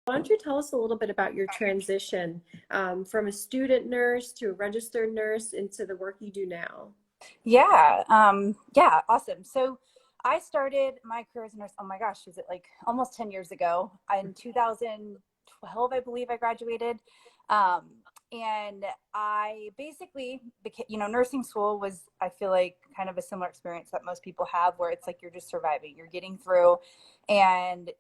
Why don't you tell us a little bit about your transition from a student nurse to a registered nurse into the work you do now? Yeah, awesome. So I started my career as a nurse. Oh my gosh, is it like almost 10 years ago? In 2012, I believe I graduated. Um, and I basically became, nursing school was, I feel like, kind of a similar experience that most people have, where it's like you're just surviving, you're getting through, and,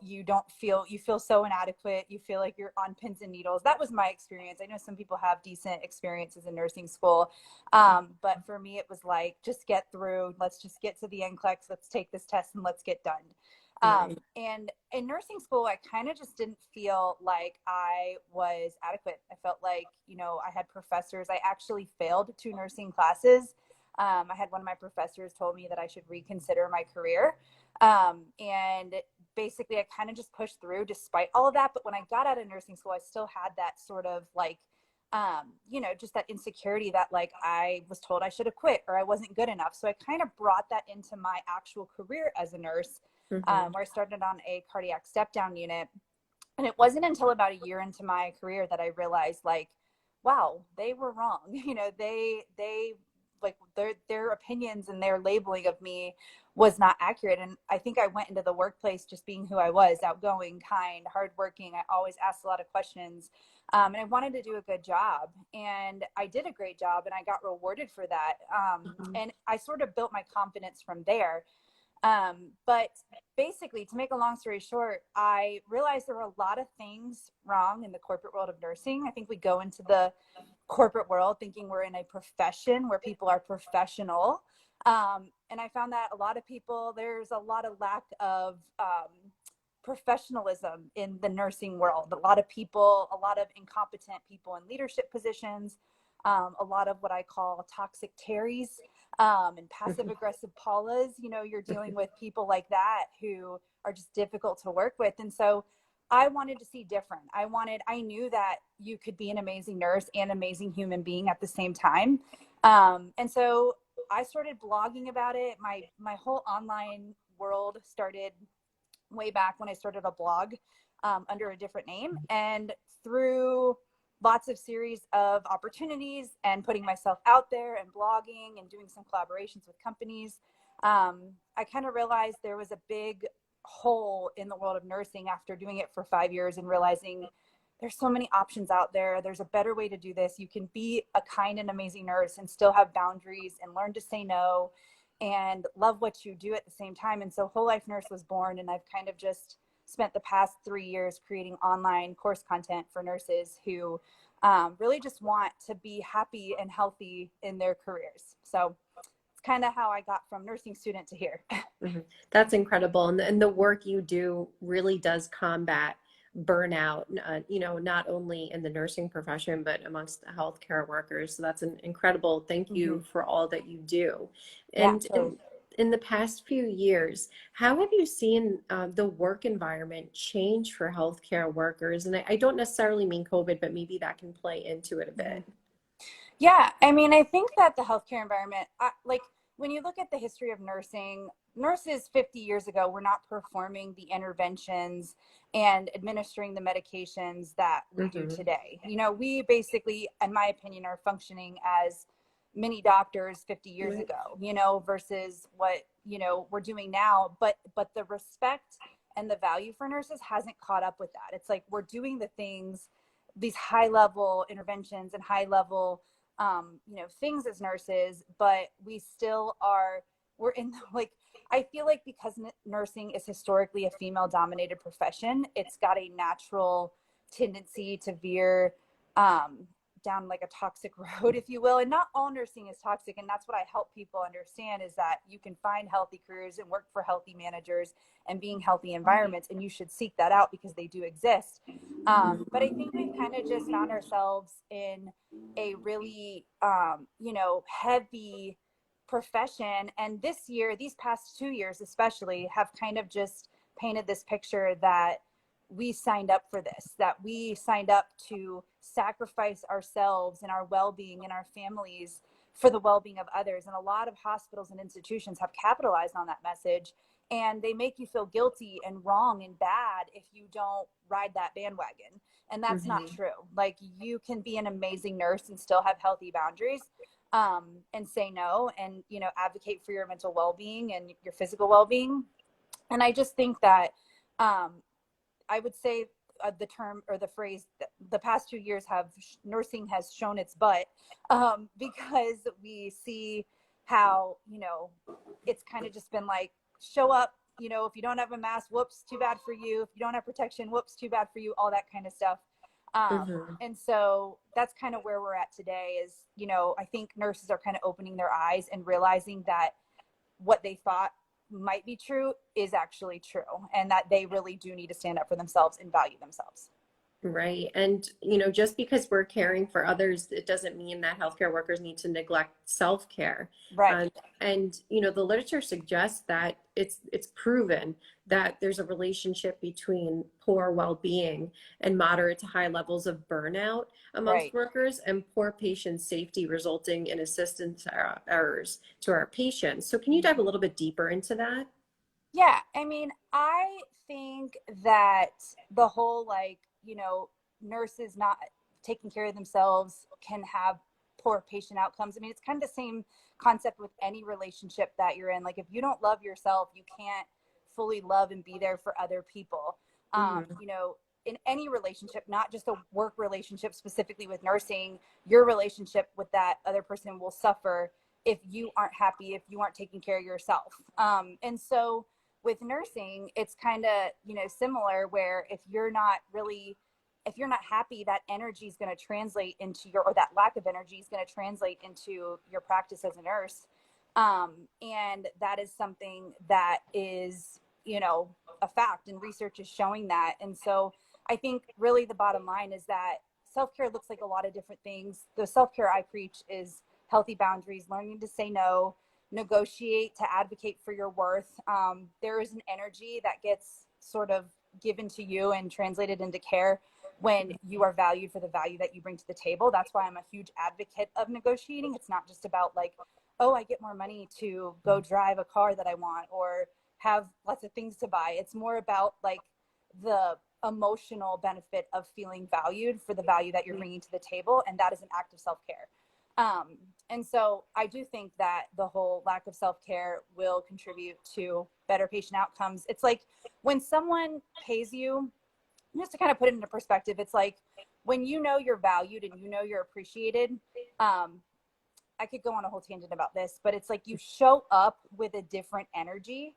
you feel so inadequate. You feel like you're on pins and needles. That was my experience. I know some people have decent experiences in nursing school. But for me, it was like, just get through. Let's just get to the NCLEX. Let's take this test and let's get done. Right. And in nursing school, I kind of just didn't feel like I was adequate. I felt like, I had professors. I actually failed 2 nursing classes. I had one of my professors told me that I should reconsider my career. And basically, I kind of just pushed through despite all of that. But when I got out of nursing school, I still had that sort of like, just that insecurity that like I was told I should have quit or I wasn't good enough. So I kind of brought that into my actual career as a nurse, Mm-hmm. where I started on a cardiac step down unit. And it wasn't until about a year into my career that I realized, like, wow, they were wrong. They like their opinions and their labeling of me was not accurate. And I think I went into the workplace just being who I was: outgoing, kind, hardworking. I always asked a lot of questions, and I wanted to do a good job. And I did a great job, and I got rewarded for that. Mm-hmm. And I sort of built my confidence from there. But basically, to make a long story short, I realized there were a lot of things wrong in the corporate world of nursing. I think we go into the corporate world thinking we're in a profession where people are professional. And I found that a lot of people, there's a lot of lack of professionalism in the nursing world. A lot of people, a lot of incompetent people in leadership positions, a lot of what I call toxic Terrys, and passive aggressive Paulas. You're dealing with people like that who are just difficult to work with. And so I wanted to see different. I knew that you could be an amazing nurse and amazing human being at the same time. And so I started blogging about it. My whole online world started way back when I started a blog, under a different name. And through lots of series of opportunities and putting myself out there and blogging and doing some collaborations with companies, I kind of realized there was a big hole in the world of nursing after doing it for 5 years and realizing there's so many options out there. There's a better way to do this. You can be a kind and amazing nurse and still have boundaries and learn to say no and love what you do at the same time. And so Whole Life Nurse was born, and I've kind of just spent the past 3 years creating online course content for nurses who really just want to be happy and healthy in their careers. So it's kind of how I got from nursing student to here. Hmm. That's incredible. And the work you do really does combat burnout, not only in the nursing profession, but amongst the healthcare workers. So that's an incredible thank Mm-hmm. you for all that you do. Yeah, And totally. in the past few years, how have you seen the work environment change for healthcare workers? And I don't necessarily mean COVID, but maybe that can play into it a Mm-hmm. bit. Yeah, I mean, I think that the healthcare environment, like when you look at the history of nursing, nurses 50 years ago were not performing the interventions and administering the medications that we do Hmm. today. We basically, in my opinion, are functioning as mini doctors 50 years Right. ago, versus what, we're doing now. But the respect and the value for nurses hasn't caught up with that. It's like we're doing the things, these high level interventions and high level things as nurses, but we still are, we're in like, I feel like because nursing is historically a female dominated profession, it's got a natural tendency to veer um, down like a toxic road, if you will. And not all nursing is toxic. And that's what I help people understand, is that you can find healthy careers and work for healthy managers and being healthy environments. And you should seek that out because they do exist. But I think we've kind of just found ourselves in a really heavy profession. And this year, these past 2 years especially, have kind of just painted this picture that we signed up for this, that we signed up to sacrifice ourselves and our well-being and our families for the well-being of others. And a lot of hospitals and institutions have capitalized on that message, and they make you feel guilty and wrong and bad if you don't ride that bandwagon. And that's not Mm-hmm. true. Like, you can be an amazing nurse and still have healthy boundaries, and say no, and, you know, advocate for your mental well-being and your physical well-being. And I just think that, I would say, the term or the phrase, the past 2 years have, nursing has shown its butt, because we see how, you know, it's kind of just been like, show up, you know, if you don't have a mask, whoops, too bad for you. If you don't have protection, whoops, too bad for you, all that kind of stuff. Mm-hmm. And so that's kind of where we're at today is, you know, I think nurses are kind of opening their eyes and realizing that what they thought might be true is actually true, and that they really do need to stand up for themselves and value themselves. Right. And, you know, just because we're caring for others, it doesn't mean that healthcare workers need to neglect self-care. Right. Um, and, you know, the literature suggests that it's proven that there's a relationship between poor well-being and moderate to high levels of burnout amongst Right. workers and poor patient safety, resulting in assistance errors to our patients. So can you dive a little bit deeper into that? Yeah, I mean, I think that the whole, like, you know, nurses not taking care of themselves can have poor patient outcomes. I mean, it's kind of the same concept with any relationship that you're in. Like, if you don't love yourself, you can't fully love and be there for other people. Hmm. You know, in any relationship, not just a work relationship specifically with nursing, your relationship with that other person will suffer if you aren't happy, if you aren't taking care of yourself. And so, with nursing, it's kind of, you know, similar, where if you're not happy, that energy is going to translate into your, or that lack of energy is going to translate into your practice as a nurse. And that is something that is, you know, a fact, and research is showing that. And so I think really the bottom line is that self-care looks like a lot of different things. The self-care I preach is healthy boundaries, learning to say no, negotiate to advocate for your worth. There is an energy that gets sort of given to you and translated into care when you are valued for the value that you bring to the table. That's why I'm a huge advocate of negotiating. It's not just about like, oh, I get more money to go drive a car that I want or have lots of things to buy. It's more about like the emotional benefit of feeling valued for the value that you're bringing to the table. And that is an act of self-care. And so I do think that the whole lack of self-care will contribute to better patient outcomes. It's like when someone pays you, just to kind of put it into perspective, it's like when you know you're valued and you know you're appreciated. I could go on a whole tangent about this, but it's like you show up with a different energy,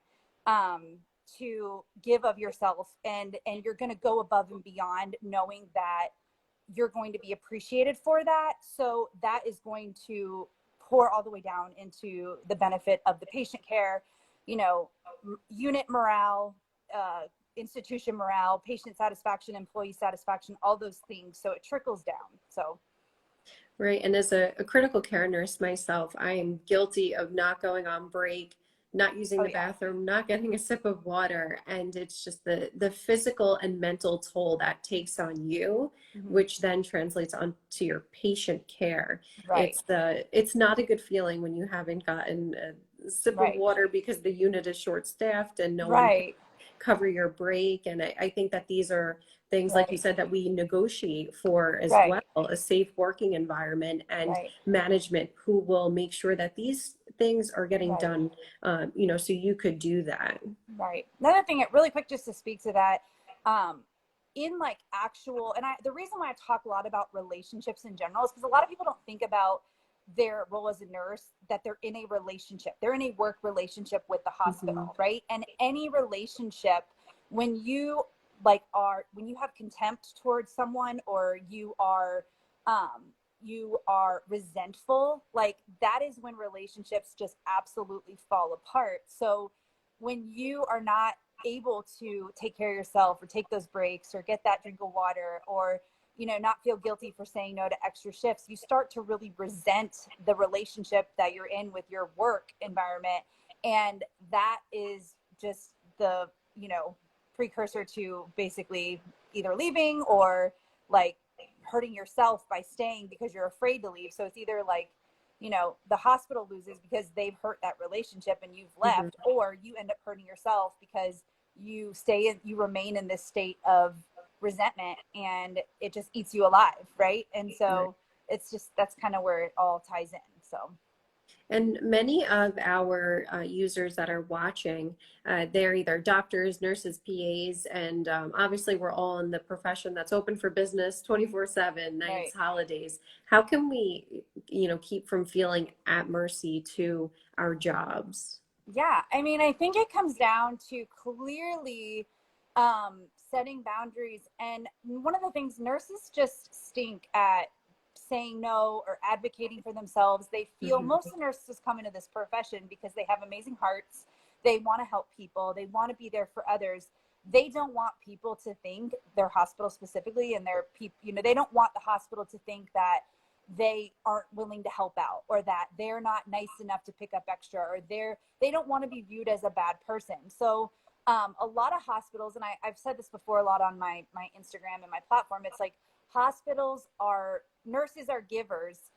to give of yourself, and you're going to go above and beyond, knowing that you're going to be appreciated for that. So that is going to pour all the way down into the benefit of the patient care, you know, unit morale, institution morale, patient satisfaction, employee satisfaction, all those things. So it trickles down. So Right. And as a critical care nurse myself, I am guilty of not going on break, not using oh the yeah. bathroom, not getting a sip of water. And it's just the physical and mental toll that takes on you, Mm-hmm. which then translates onto your patient care. Right. It's not a good feeling when you haven't gotten a sip of Right. water because the unit is short staffed and no one can Right. cover your break. And I think that these are things, like you Right. said, that we negotiate for as well, Right. a safe working environment and Right. management who will make sure that these things are getting Right. done, you know, so you could do that. Right. Another thing, really quick, just to speak to that, um, in like actual, and the reason why I talk a lot about relationships in general is because a lot of people don't think about their role as a nurse, that they're in a relationship, they're in a work relationship with the Mhm. hospital, right? And any relationship, when you when you have contempt towards someone, or you are resentful, like that is when relationships just absolutely fall apart. So when you are not able to take care of yourself or take those breaks or get that drink of water, or not feel guilty for saying no to extra shifts, you start to really resent the relationship that you're in with your work environment. And that is just the precursor to basically either leaving or like hurting yourself by staying because you're afraid to leave. So it's either like the hospital loses because they've hurt that relationship and you've Mhm. left, or you end up hurting yourself because you remain in this state of resentment and it just eats you alive, right? And Right. so it's just, that's kind of where it all ties in. So And many of our users that are watching, they're either doctors, nurses, PAs, and obviously we're all in the profession that's open for business 24/7, nights, right. holidays. How can we, keep from feeling at mercy to our jobs? Yeah, I mean, I think it comes down to clearly setting boundaries. And one of the things, nurses just stink at saying no or advocating for themselves. They feel, Mhm. most nurses come into this profession because they have amazing hearts. They want to help people. They want to be there for others. They don't want people to think, their hospital specifically, and their people, they don't want the hospital to think that they aren't willing to help out, or that they're not nice enough to pick up extra, or they don't want to be viewed as a bad person. So a lot of hospitals, and I've said this before a lot on my Instagram and my platform, it's like hospitals are, nurses are givers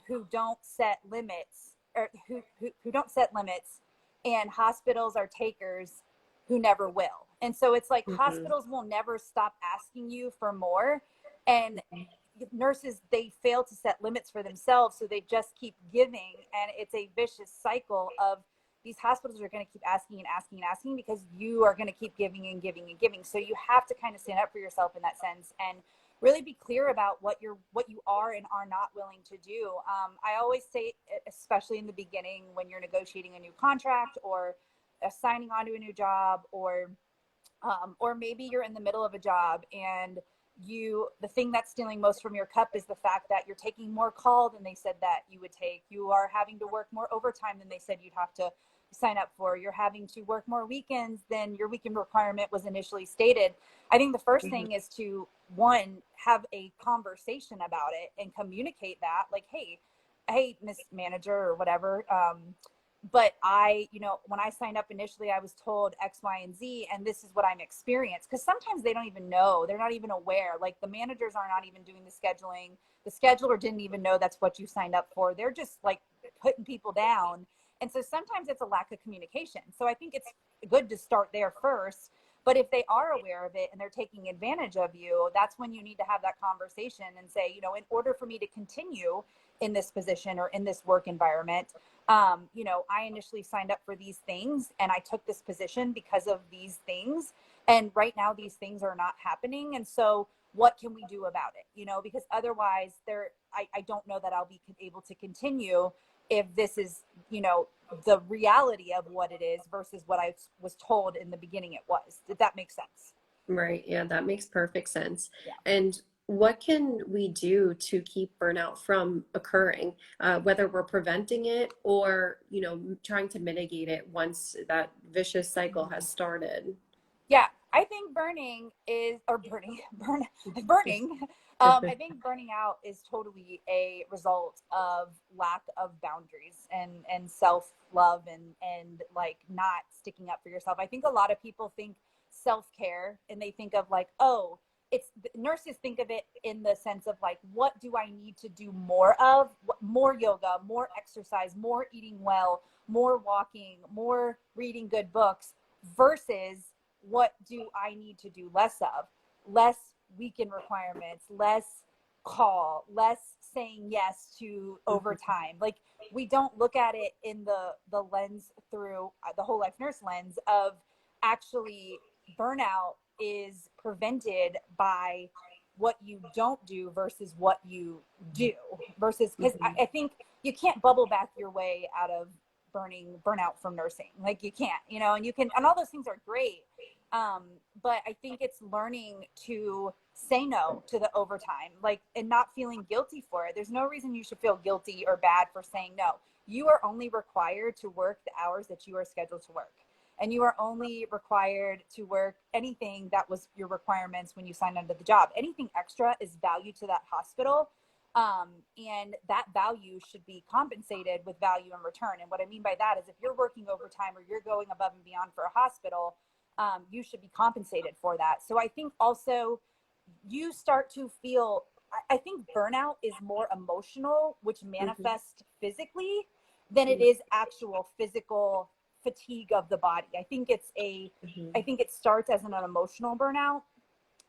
who don't set limits, or who don't set limits, and hospitals are takers who never will. And so it's like Mhm. hospitals will never stop asking you for more, and nurses, they fail to set limits for themselves, so they just keep giving, and it's a vicious cycle of, these hospitals are going to keep asking and asking and asking because you are going to keep giving and giving and giving. So you have to kind of stand up for yourself in that sense and really be clear about what you are and are not willing to do. I always say, especially in the beginning, when you're negotiating a new contract or signing on to a new job, or maybe you're in the middle of a job and the thing that's stealing most from your cup is the fact that you're taking more call than they said that you would take. You are having to work more overtime than they said you'd have to sign up for. You're having to work more weekends than your weekend requirement was initially stated. I think the first Mhm. thing is to, one, have a conversation about it and communicate that, like, hey, Miss Manager or whatever, but when I signed up initially, I was told X, Y, and Z, and this is what I'm experienced. Because sometimes they don't even know, they're not even aware. Like, the managers are not even doing the scheduling. The scheduler didn't even know that's what you signed up for. They're just like putting people down. And so sometimes it's a lack of communication. So I think it's good to start there first. But if they are aware of it and they're taking advantage of you, that's when you need to have that conversation and say, in order for me to continue in this position or in this work environment, I initially signed up for these things and I took this position because of these things. And right now these things are not happening. And so what can we do about it? Because otherwise I don't know that I'll be able to continue if this is, the reality of what it is versus what I was told in the beginning it was. Did that make sense? Right. Yeah, that makes perfect sense. Yeah. And what can we do to keep burnout from occurring, whether we're preventing it or, trying to mitigate it once that vicious cycle has started? Yeah, I think burning is, or burning, burning. I think burning out is totally a result of lack of boundaries and self love and like not sticking up for yourself. I think a lot of people think self care and they think of like, oh, it's, nurses think of it in the sense of like, what do I need to do more of? More yoga, more exercise, more eating well, more walking, more reading good books, versus what do I need to do less of? Less weekend requirements, less call, less saying yes to overtime. Like, we don't look at it in the lens through the whole life nurse lens of, actually, burnout is prevented by what you don't do versus what you do, versus, because Mhm. I think you can't bubble back your way out of burnout from nursing. Like, you can't, and you can, and all those things are great. um, but I think it's learning to say no to the overtime, like, and not feeling guilty for it. There's no reason you should feel guilty or bad for saying no. You are only required to work the hours that you are scheduled to work. And you are only required to work anything that was your requirements when you signed onto the job. Anything extra is value to that hospital. And that value should be compensated with value in return. And what I mean by that is, if you're working overtime or you're going above and beyond for a hospital, you should be compensated for that. So I think also you start to feel, I think burnout is more emotional, which Mhm. manifests physically than it is actual physical fatigue of the body. I Mhm. think it starts as an emotional burnout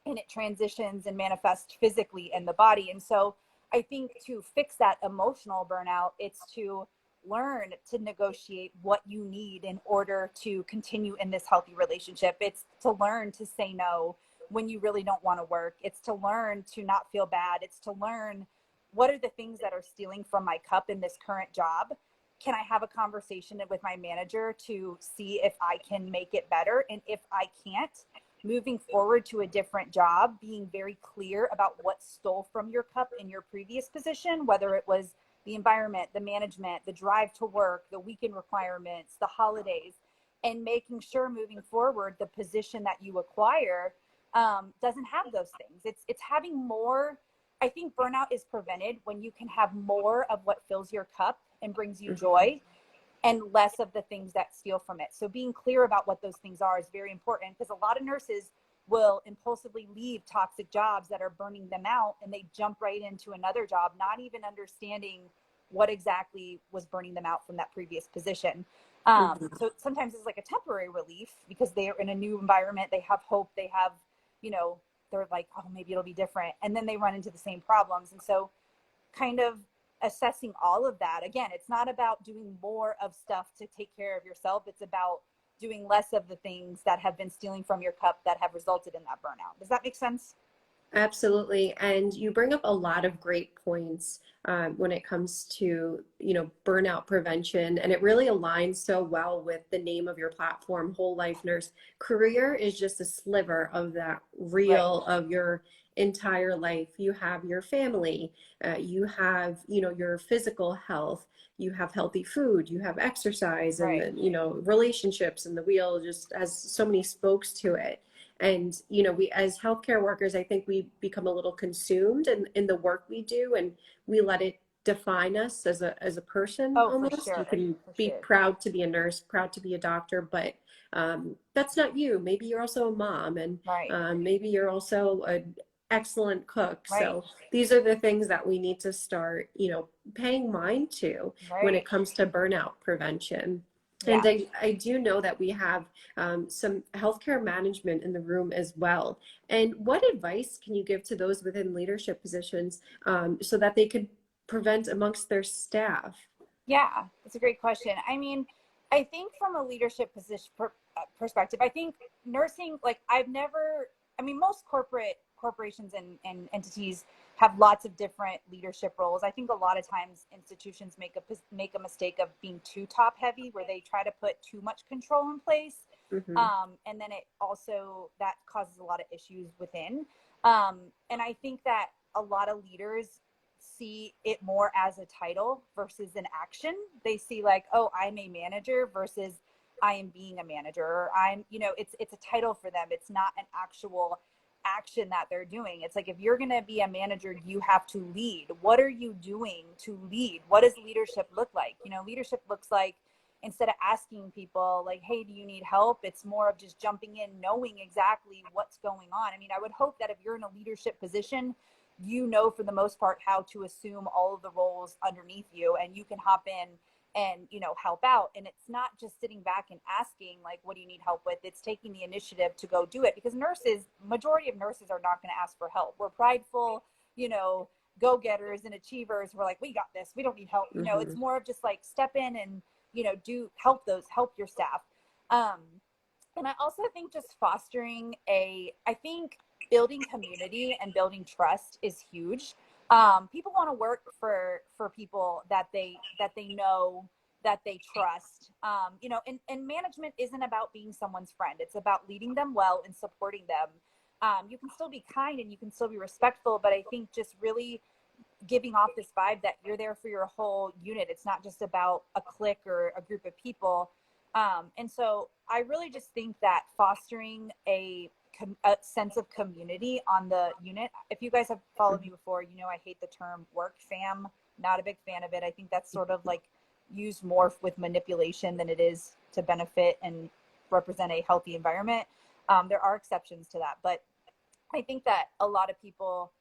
and it transitions and manifests physically in the body. And so I think to fix that emotional burnout, it's to learn to negotiate what you need in order to continue in this healthy relationship. It's to learn to say no when you really don't want to work. It's to learn to not feel bad. It's to learn what are the things that are stealing from my cup in this current job. Can I have a conversation with my manager to see if I can make it better? And if I can't, moving forward to a different job, being very clear about what stole from your cup in your previous position, whether it was the environment, the management, the drive to work, the weekend requirements, the holidays, and making sure moving forward the position that you acquire doesn't have those things. It's having more. I think burnout is prevented when you can have more of what fills your cup and brings you Mhm. joy and less of the things that steal from it. So being clear about what those things are is very important, because a lot of nurses will impulsively leave toxic jobs that are burning them out and they jump right into another job, not even understanding what exactly was burning them out from that previous position. Mhm. So sometimes it's like a temporary relief because they are in a new environment, they have hope, they have, you know, they're like, oh, maybe it'll be different. And then they run into the same problems. And so kind of assessing all of that. Again, it's not about doing more of stuff to take care of yourself. It's about doing less of the things that have been stealing from your cup that have resulted in that burnout. Does that make sense? Absolutely. And you bring up a lot of great points when it comes to, burnout prevention. And it really aligns so well with the name of your platform, Whole Life Nurse. Career is just a sliver of that Right. reel of your entire life. You have your family, you have, your physical health, you have healthy food, you have exercise, and Right. then, relationships, and the wheel just has so many spokes to it. And we, as healthcare workers, I think we become a little consumed in the work we do, and we let it define us as a person. Oh, for Almost, you sure. can For be sure. proud to be a nurse, proud to be a doctor, but that's not you. Maybe you're also a mom, and Right. maybe you're also an excellent cook. Right. So these are the things that we need to start paying mind to when it Right. comes to burnout prevention. And Yeah. I do know that we have some healthcare management in the room as well. And what advice can you give to those within leadership positions so that they could prevent amongst their staff? Yeah, it's a great question. I mean, I think from a leadership perspective, I think nursing, like I've never, I mean, most corporations and entities have lots of different leadership roles. I think a lot of times institutions make a mistake of being too top heavy, where they try to put too much control in place, Hmm. and then it also that causes a lot of issues within. And I think that a lot of leaders see it more as a title versus an action. They see like, oh, I'm a manager versus I am being a manager, or I'm, it's a title for them. It's not an actual action that they're doing. It's like, if you're going to be a manager, you have to lead. What are you doing to lead? What does leadership look like? Leadership looks like, instead of asking people like, hey, do you need help, it's more of just jumping in, knowing exactly what's going on. I mean, I would hope that if you're in a leadership position, for the most part how to assume all of the roles underneath you, and you can hop in and help out. And it's not just sitting back and asking like, what do you need help with? It's taking the initiative to go do it, because majority of nurses are not going to ask for help. We're prideful, you know go-getters and achievers. We're like, we got this, we don't need help. It's Hmm. more of just like, step in and do help your staff. um and I also think just fostering I think building community and building trust is huge. People want to work for people that they know, that they trust. And management isn't about being someone's friend. It's about leading them well and supporting them. You can still be kind and you can still be respectful, but I think just really giving off this vibe that you're there for your whole unit. It's not just about a clique or a group of people. And so I really just think that fostering a sense of community on the unit. If you guys have followed me before, I hate the term work fam. Not a big fan of it. I think that's sort of like used more with manipulation than it is to benefit and represent a healthy environment. There are exceptions to that, but I think that a lot of people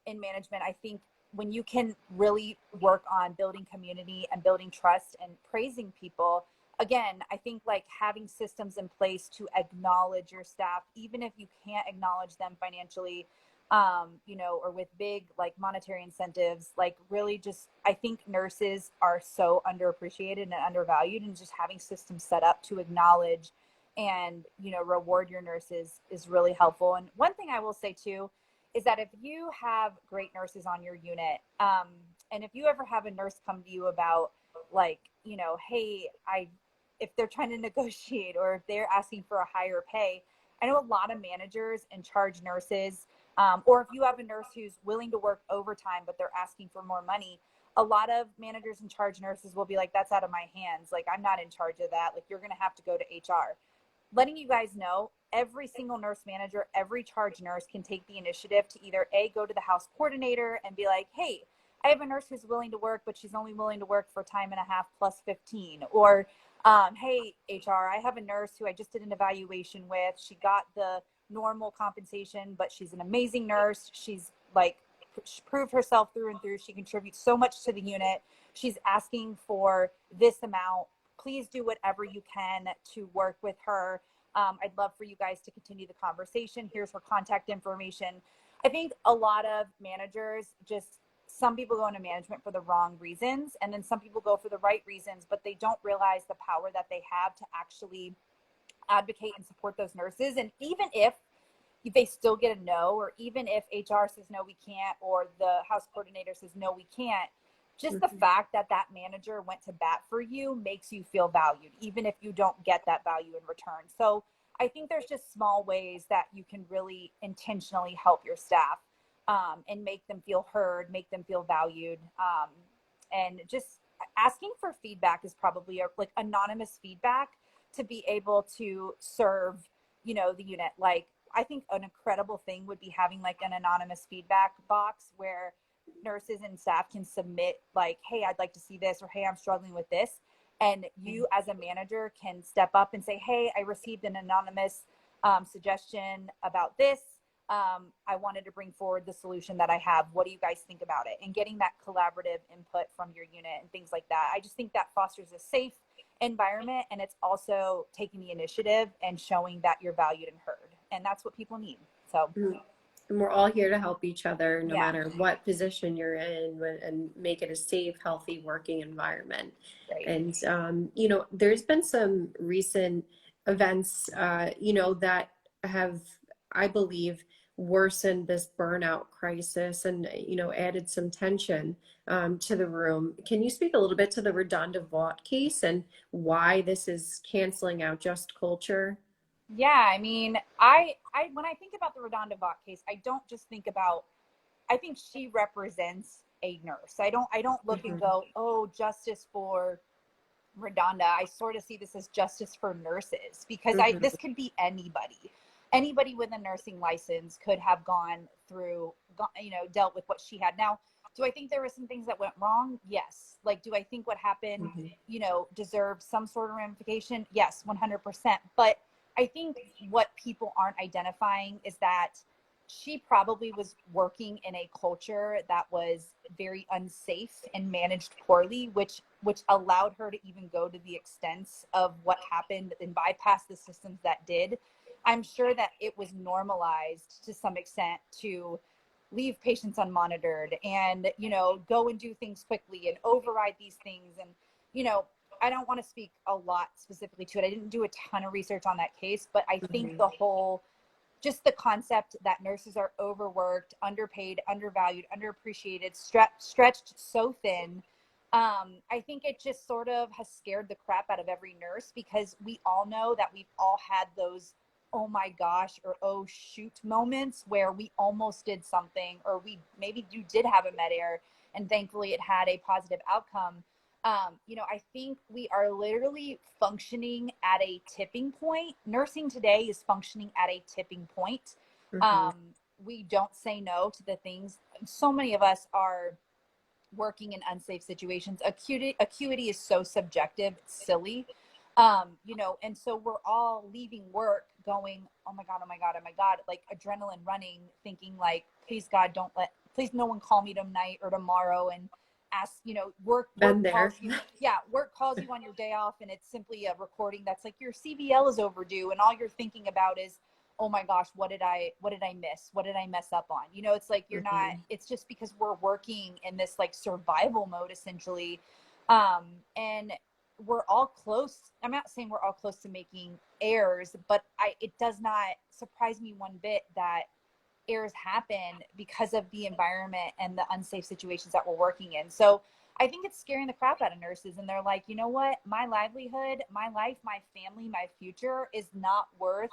in management. I think when you can really work on building community and building trust and praising people, again, I think like having systems in place to acknowledge your staff, even if you can't acknowledge them financially, you know, or with big like monetary incentives, like really just, I think nurses are so underappreciated and undervalued, and just having systems set up to acknowledge and, you know, reward your nurses is really helpful. And one thing I will say too is that if you have great nurses on your unit, and if you ever have a nurse come to you about like, you know, hey, if they're trying to negotiate or if they're asking for a higher pay, I know a lot of managers and charge nurses, or if you have a nurse who's willing to work overtime but they're asking for more money, a lot of managers and charge nurses will be like, that's out of my hands, like I'm not in charge of that, like you're going to have to go to HR. Letting you guys know, every single nurse manager, every charge nurse can take the initiative to either go to the house coordinator and be like, hey, I have a nurse who's willing to work, but she's only willing to work for time and a half plus 15. Or, hey, HR, I have a nurse who I just did an evaluation with. She got the normal compensation, but she's an amazing nurse. She's like proved herself through and through. She contributes so much to the unit. She's asking for this amount. Please do whatever you can to work with her. I'd love for you guys to continue the conversation. Here's her contact information. I think a lot of managers just, some people go into management for the wrong reasons, and then some people go for the right reasons, but they don't realize the power that they have to actually advocate and support those nurses. And even if they still get a no, or even if HR says no, we can't, or the house coordinator says no, we can't, just the fact that that manager went to bat for you makes you feel valued, even if you don't get that value in return. So I think there's just small ways that you can really intentionally help your staff, and make them feel heard, make them feel valued. And just asking for feedback is probably like anonymous feedback to be able to serve, you know, the unit. Like, I think an incredible thing would be having like an anonymous feedback box where nurses and staff can submit like, hey, I'd like to see this, or hey, I'm struggling with this. And you as a manager can step up and say, hey, I received an anonymous suggestion about this. I wanted to bring forward the solution that I have. What do you guys think about it? And getting that collaborative input from your unit and things like that. I just think that fosters a safe environment, and it's also taking the initiative and showing that you're valued and heard. And that's what people need. So. And we're all here to help each other, no Yeah. matter what position you're in, and make it a safe, healthy working environment. Right. And, you know, there's been some recent events, you know, that have, I believe, worsened this burnout crisis and, you know, added some tension to the room. Can you speak a little bit to the Redonda Vaught case and why this is canceling out just culture? Yeah, I mean, I when I think about the Redonda Vaught case, I don't just think about, I think she represents a nurse. I don't look and go, oh, justice for Redonda. I sort of see this as justice for nurses, because this could be anybody. Anybody with a nursing license could have gone through, you know, dealt with what she had. Now, do I think there were some things that went wrong? Yes. Like, do I think what happened, you know, deserves some sort of ramification? Yes, 100%. But I think what people aren't identifying is that she probably was working in a culture that was very unsafe and managed poorly, which allowed her to even go to the extents of what happened and bypass the systems that did. I'm sure that it was normalized to some extent to leave patients unmonitored and, you know, go and do things quickly and override these things. And, you know, I don't want to speak a lot specifically to it. I didn't do a ton of research on that case, but I think the whole, just the concept that nurses are overworked, underpaid, undervalued, underappreciated, stretched so thin. I think it just sort of has scared the crap out of every nurse, because we all know that we've all had those, oh my gosh, or oh shoot moments where we almost did something, or maybe you did have a med air and thankfully it had a positive outcome. You know, I think we are literally functioning at a tipping point. Nursing today is functioning at a tipping point. We don't say no to the things. So many of us are working in unsafe situations. Acuity is so subjective, it's silly. You know, and so we're all leaving work going, oh my God, oh my God, oh my God, like adrenaline running, thinking like, please God, don't let please no one call me tonight or tomorrow and ask, you know, work Been there. calls you. Yeah, work calls you on your day off, and it's simply a recording that's like your CVL is overdue, and all you're thinking about is, oh my gosh, what did I miss? What did I mess up on? You know, it's like you're not, it's just because we're working in this like survival mode essentially. And we're all close. I'm not saying we're all close to making errors, but it does not surprise me one bit that errors happen because of the environment and the unsafe situations that we're working in. So I think it's scaring the crap out of nurses, and they're like, you know what, my livelihood, my life, my family, my future is not worth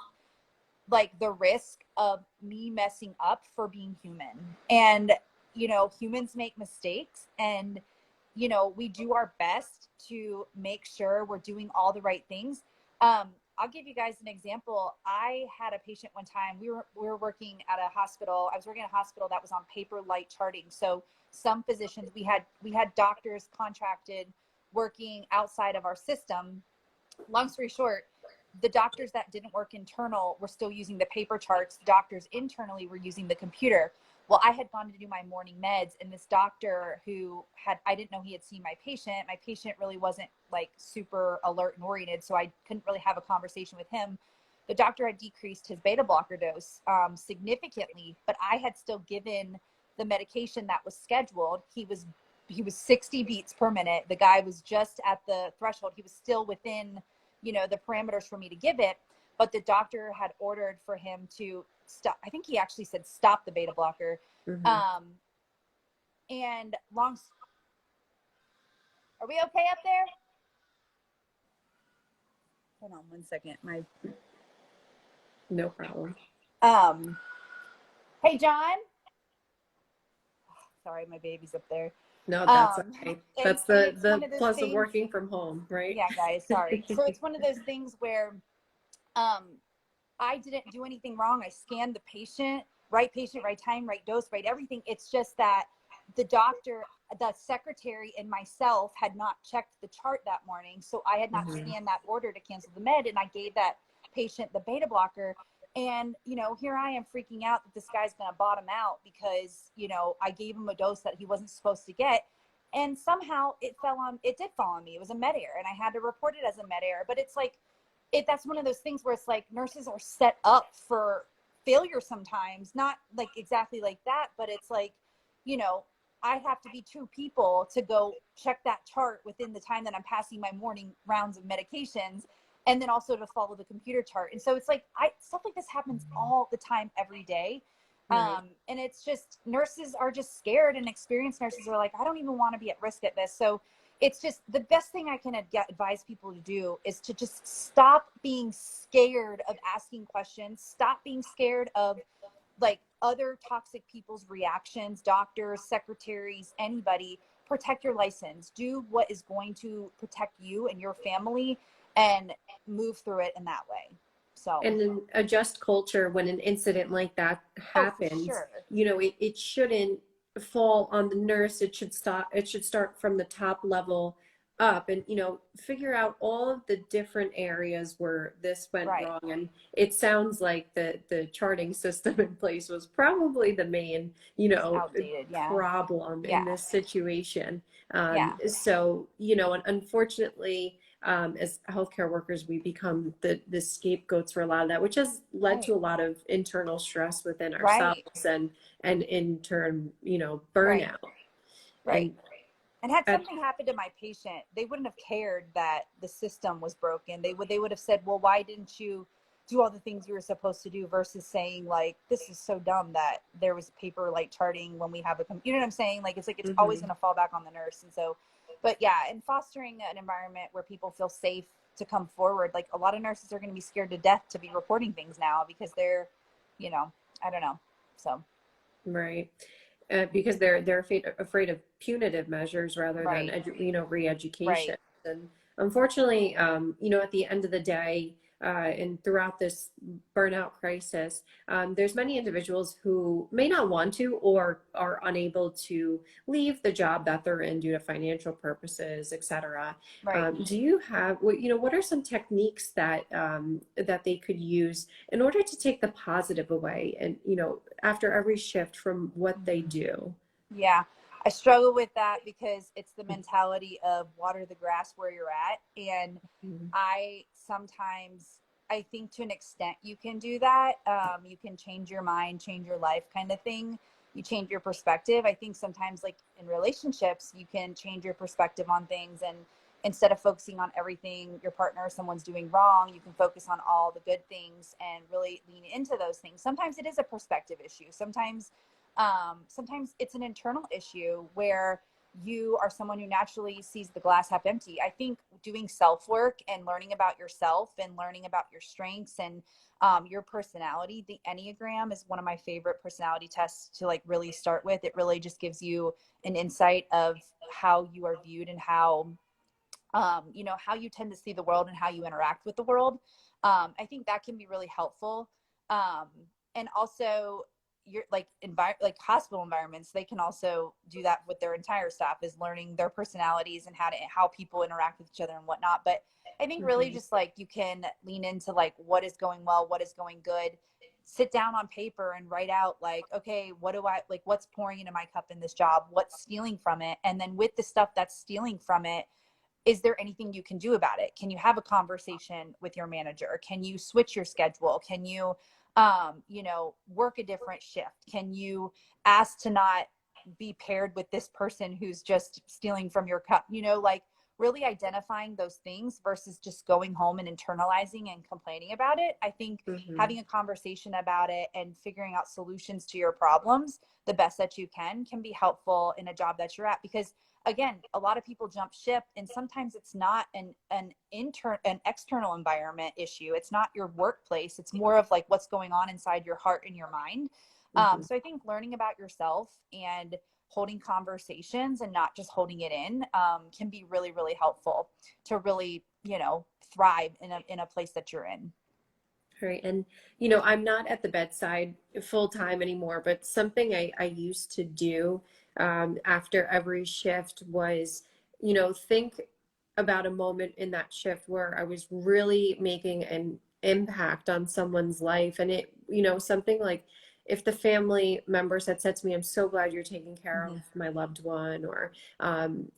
like the risk of me messing up for being human. And you know, humans make mistakes, and you know, we do our best to make sure we're doing all the right things. I'll give you guys an example. I had a patient one time. We were working at a hospital. I was working at a hospital that was on paper light charting. So some physicians, we had doctors contracted working outside of our system. Long story short, the doctors that didn't work internal were still using the paper charts. Doctors internally were using the computer. Well, I had gone to do my morning meds, and this doctor who I didn't know he had seen my patient really wasn't like super alert and oriented, so I couldn't really have a conversation with him. The doctor had decreased his beta blocker dose significantly, but I had still given the medication that was scheduled. He was 60 beats per minute. The guy was just at the threshold. He was still within, you know, the parameters for me to give it, but the doctor had ordered for him to stop. I think he actually said stop the beta blocker. And are we okay up there? Hold on one second. No problem. Hey, John. Sorry, my baby's up there. No, that's okay. That's the plus things, of working from home, right? Yeah, guys, sorry. So it's one of those things where I didn't do anything wrong. I scanned the patient, right time, right dose, right everything. It's just that the doctor, the secretary, and myself had not checked the chart that morning. So I had not scanned that order to cancel the med, and I gave that patient the beta blocker. And, you know, here I am freaking out that this guy's going to bottom out because, you know, I gave him a dose that he wasn't supposed to get. And somehow it did fall on me. It was a med error, and I had to report it as a med error. But it's like, that's one of those things where it's like nurses are set up for failure sometimes, not like exactly like that, but it's like, you know, I have to be two people to go check that chart within the time that I'm passing my morning rounds of medications, and then also to follow the computer chart. And so it's like, stuff like this happens all the time, every day. Right. And it's just, nurses are just scared, and experienced nurses are like, I don't even want to be at risk at this. So it's just the best thing I can advise people to do is to just stop being scared of asking questions. Stop being scared of like other toxic people's reactions, doctors, secretaries, anybody. Protect your license. Do what is going to protect you and your family, and move through it in that way. So, and then adjust culture when an incident like that happens. Sure. You know, it shouldn't fall on the nurse. It should start from the top level up, and, you know, figure out all of the different areas where this went wrong. And it sounds like the charting system in place was probably the main, you know, outdated, problem in this situation. So, you know, and unfortunately, as healthcare workers, we become the scapegoats for a lot of that, which has led to a lot of internal stress within ourselves, and in turn, you know, burnout. And had something happened to my patient, they wouldn't have cared that the system was broken. They would have said, well, why didn't you do all the things you were supposed to do, versus saying like, this is so dumb that there was paper light charting when we have you know what I'm saying? Like, it's like, it's always going to fall back on the nurse. And so, but yeah, and fostering an environment where people feel safe to come forward. Like, a lot of nurses are going to be scared to death to be reporting things now because they're, you know, I don't know. So. Right. Because they're afraid of punitive measures rather than, you know, re-education. And unfortunately, you know, at the end of the day, and throughout this burnout crisis, there's many individuals who may not want to or are unable to leave the job that they're in due to financial purposes, etc. Right. Do you have, what are some techniques that that they could use in order to take the positive away, and after every shift from what they do? Yeah, I struggle with that because it's the mentality of water the grass where you're at. And Mhm. I sometimes, I think to an extent you can do that. You can change your mind, change your life kind of thing. You change your perspective. I think sometimes, like in relationships, you can change your perspective on things. And instead of focusing on everything your partner or someone's doing wrong, you can focus on all the good things and really lean into those things. Sometimes it is a perspective issue. Sometimes it's an internal issue where you are someone who naturally sees the glass half empty. I think doing self work and learning about yourself and learning about your strengths and your personality, the Enneagram is one of my favorite personality tests to like really start with. It really just gives you an insight of how you are viewed and how how you tend to see the world and how you interact with the world. I think that can be really helpful. Um, and also you're like hospital environments, they can also do that with their entire staff, is learning their personalities and how people interact with each other and whatnot. But I think really Mhm. just like you can lean into like what is going well, what is going good, sit down on paper and write out like, okay, what do I like, what's pouring into my cup in this job, what's stealing from it, and then with the stuff that's stealing from it, is there anything you can do about it? Can you have a conversation with your manager? Can you switch your schedule? Can you work a different shift? Can you ask to not be paired with this person who's just stealing from your cup? Like really identifying those things versus just going home and internalizing and complaining about it. I think Mhm. having a conversation about it and figuring out solutions to your problems the best that you can be helpful in a job that you're at. Because again, a lot of people jump ship, and sometimes it's not an external environment issue. It's not your workplace. It's more of like what's going on inside your heart and your mind. Mhm. So I think learning about yourself and holding conversations and not just holding it in can be really, really helpful to really, thrive in a place that you're in. Right. And, I'm not at the bedside full time anymore, but something I used to do after every shift was, think about a moment in that shift where I was really making an impact on someone's life. And something like if the family members had said to me, I'm so glad you're taking care of Mm-hmm. my loved one, or,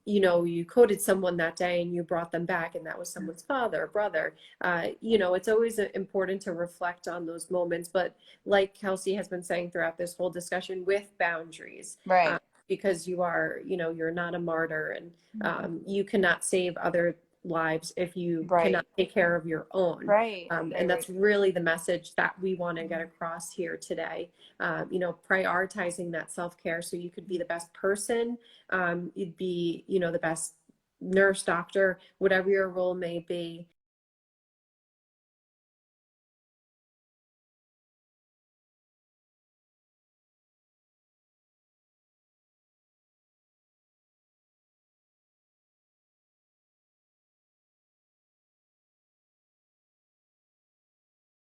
you quoted someone that day and you brought them back, and that was someone's father, brother. It's always important to reflect on those moments, but like Kelsey has been saying throughout this whole discussion, with boundaries, Right. because you're not a martyr, and Mhm. you cannot save other lives if you cannot Right. take care of your own. Right. And Right. Right. that's really the message that we want to get Mhm. across here today. Prioritizing that self-care so you could be the best person, you'd be, the best nurse, doctor, whatever your role may be.